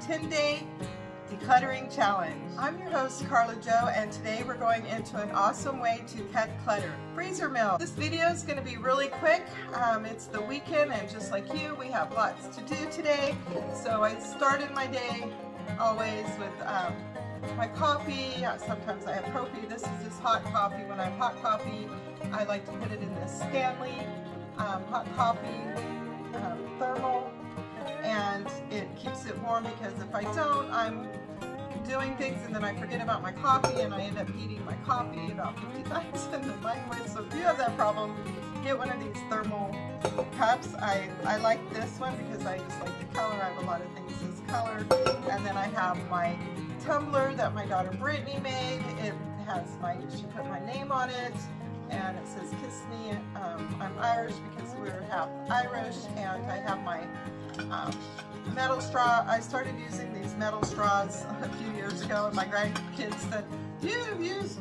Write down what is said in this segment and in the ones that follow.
10-day decluttering challenge. I'm your host Carla Jo, and today we're going into an awesome way to cut clutter. Freezer meal. This video is going to be really quick. It's the weekend, and just like you, we have lots to do today. So I started my day always with my coffee. Sometimes I have Profi. This is just hot coffee. When I have hot coffee, I like to put it in this Stanley hot coffee thermal, and it keeps it warm, because if I don't, I'm doing things and then I forget about my coffee and I end up eating my coffee about 50 times in the microwave. So if you have that problem, get one of these thermal cups. I like this one because I just like the color. I have a lot of things this color. And then I have my tumbler that my daughter Brittany made. It has she put my name on it, and it says "Kiss Me." I'm Irish because we're half Irish, and I have my metal straw. I started using these metal straws a few years ago, and my grandkids said, "You use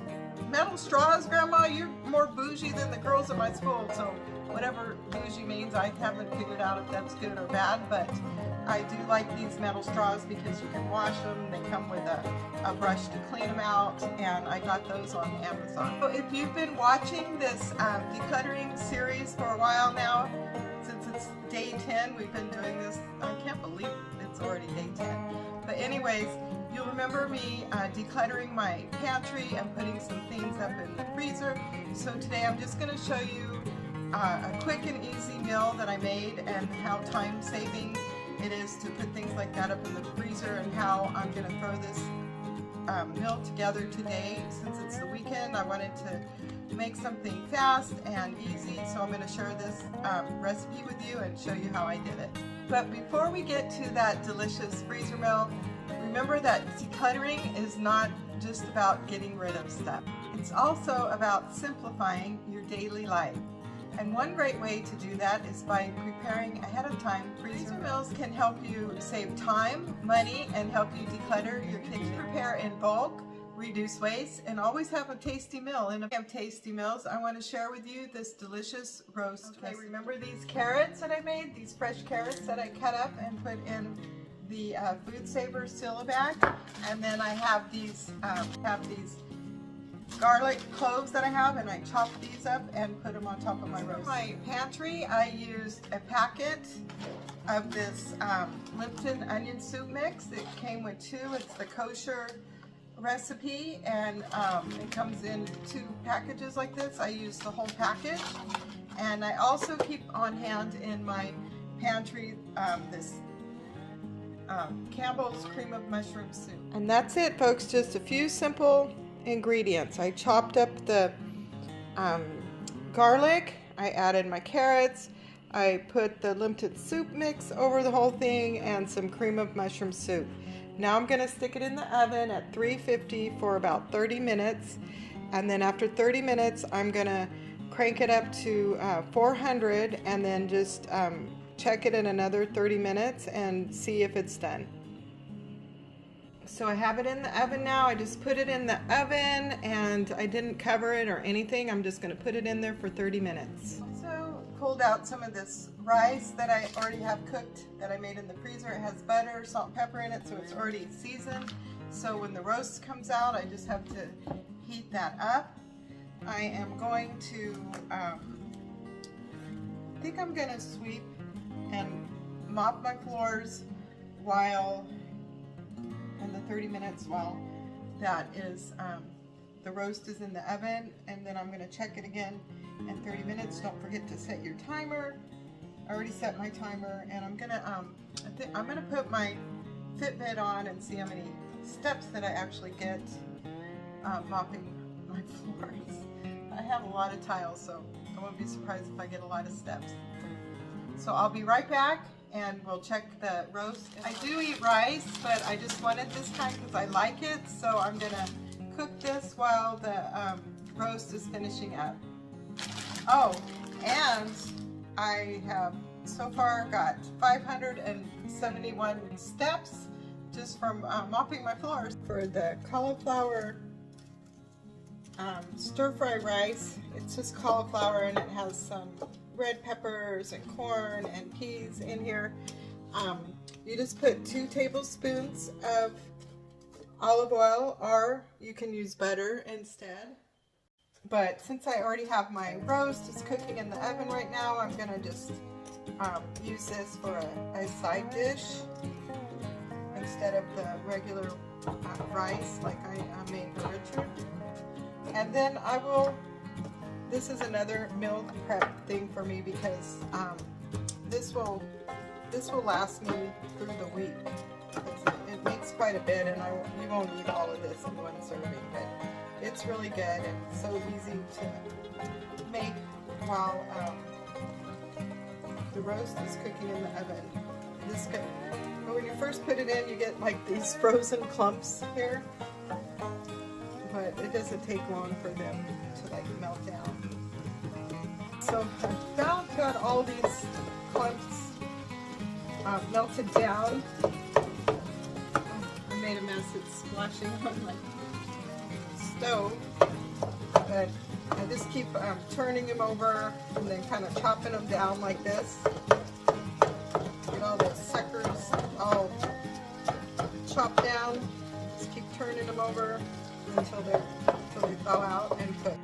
metal straws, Grandma? You're more bougie than the girls at my school." So whatever bougie means, I haven't figured out if that's good or bad, but I do like these metal straws because you can wash them. They come with a brush to clean them out, and I got those on Amazon. So if you've been watching this decluttering series for a while now, since it's day 10, we've been doing this. I can't believe it's already day 10. But anyways, you'll remember me decluttering my pantry and putting some things up in the freezer. So today I'm just going to show you a quick and easy meal that I made, and how time-saving it is to put things like that up in the freezer, and how I'm going to throw this meal together today. Since it's the weekend, I wanted to make something fast and easy, so I'm going to share this recipe with you and show you how I did it. But before we get to that delicious freezer meal, remember that decluttering is not just about getting rid of stuff. It's also about simplifying your daily life. And one great way to do that is by preparing ahead of time. Freezer meals can help you save time, money, and help you declutter your kitchen. Prepare in bulk, reduce waste, and always have a tasty meal. And if you have tasty meals, I want to share with you this delicious roast. Okay, remember these carrots that I made? These fresh carrots that I cut up and put in the Food Saver Silla bag. And then I have these garlic cloves that I have, and I chopped these up and put them on top of my roast. For my pantry, I used a packet of this Lipton onion soup mix. It came with 2. It's the kosher recipe, and it comes in 2 packages like this. I used the whole package, and I also keep on hand in my pantry this Campbell's cream of mushroom soup. And that's it, folks. Just a few simple ingredients. I chopped up the garlic, I added my carrots, I put the Lipton soup mix over the whole thing, and some cream of mushroom soup. Now I'm going to stick it in the oven at 350 for about 30 minutes, and then after 30 minutes I'm going to crank it up to 400, and then just check it in another 30 minutes and see if it's done. So I have it in the oven now. I just put it in the oven, and I didn't cover it or anything. I'm just going to put it in there for 30 minutes. Also pulled out some of this rice that I already have cooked that I made in the freezer. It has butter, salt, and pepper in it, so it's already seasoned. So when the roast comes out, I just have to heat that up. I am going to, I think I'm going to sweep and mop my floors while in the 30 minutes while that is the roast is in the oven, and then I'm going to check it again in 30 minutes. Don't forget to set your timer. I already set my timer, and I'm gonna put my Fitbit on and see how many steps that I actually get mopping my floors. I have a lot of tiles, so I won't be surprised if I get a lot of steps. So I'll be right back, and we'll check the roast. I do eat rice, but I just wanted this kind because I like it, so I'm gonna cook this while the roast is finishing up. Oh, and I have so far got 571 steps just from mopping my floors. For the cauliflower stir-fry rice, it's just cauliflower, and it has some red peppers and corn and peas in here. You just put 2 tablespoons of olive oil, or you can use butter instead. But since I already have my roast, it's cooking in the oven right now, I'm gonna just use this for a side dish instead of the regular rice like I made for Richard. And then I will, this is another meal prep thing for me because this will last me through the week. It makes quite a bit, and you won't eat all of this in one serving, but it's really good and so easy to make while the roast is cooking in the oven. But when you first put it in, you get like these frozen clumps here, but it doesn't take long for them to like melt down. So I've now got all these clumps melted down. I made a mess. It's splashing on my stove, but I just keep turning them over and then kind of chopping them down like this. Get all the suckers all chopped down. Just keep turning them over until they thaw out and cook.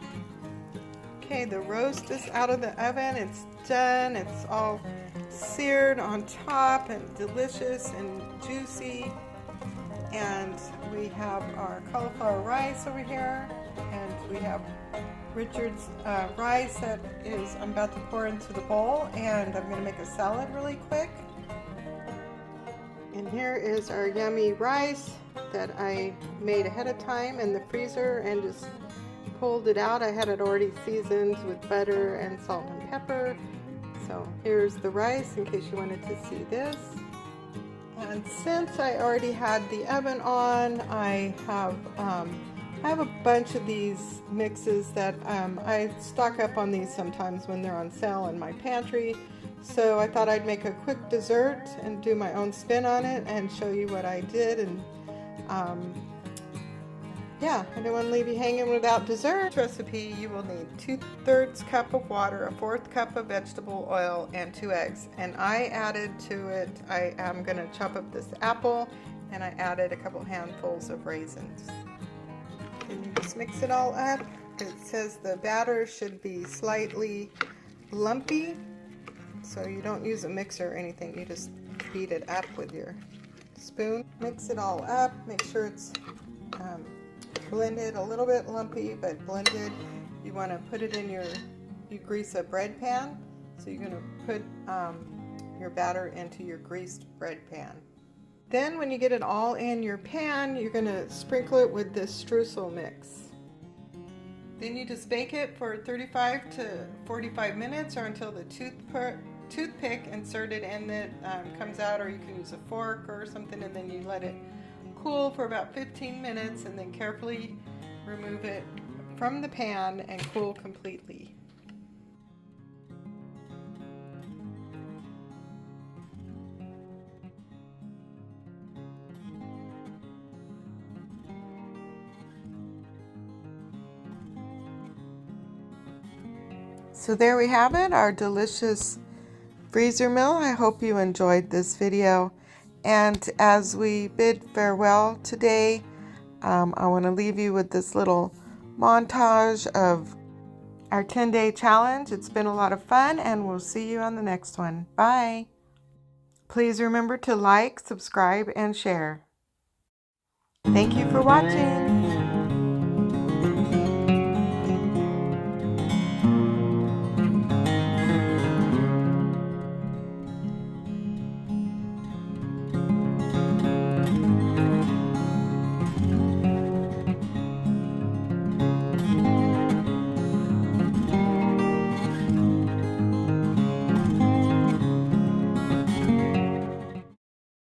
Okay, the roast is out of the oven. It's done. It's all seared on top and delicious and juicy. And we have our cauliflower rice over here, and we have Richard's rice that I'm about to pour into the bowl, and I'm going to make a salad really quick. And here is our yummy rice that I made ahead of time in the freezer and just pulled it out. I had it already seasoned with butter and salt and pepper. So here's the rice in case you wanted to see this. And since I already had the oven on, I have a bunch of these mixes that I stock up on these sometimes when they're on sale in my pantry. So I thought I'd make a quick dessert and do my own spin on it and show you what I did. And yeah, I don't want to leave you hanging without dessert. Recipe, you will need 2/3 cup of water, a 1/4 cup of vegetable oil, and 2 eggs. And I added to it, I am going to chop up this apple, and I added a couple handfuls of raisins. And you just mix it all up. It says the batter should be slightly lumpy, so you don't use a mixer or anything. You just beat it up with your spoon. Mix it all up. Make sure it's blended, a little bit lumpy, but blended. You want to put it in you grease a bread pan. So you're going to put your batter into your greased bread pan. Then when you get it all in your pan, you're going to sprinkle it with this streusel mix. Then you just bake it for 35 to 45 minutes or until the toothpick inserted in it comes out, or you can use a fork or something, and then you let it cool for about 15 minutes and then carefully remove it from the pan and cool completely. So there we have it, our delicious freezer meal. I hope you enjoyed this video. And as we bid farewell today, I want to leave you with this little montage of our 10-day challenge. It's been a lot of fun, and we'll see you on the next one. Bye. Please remember to like, subscribe, and share. Thank you for watching.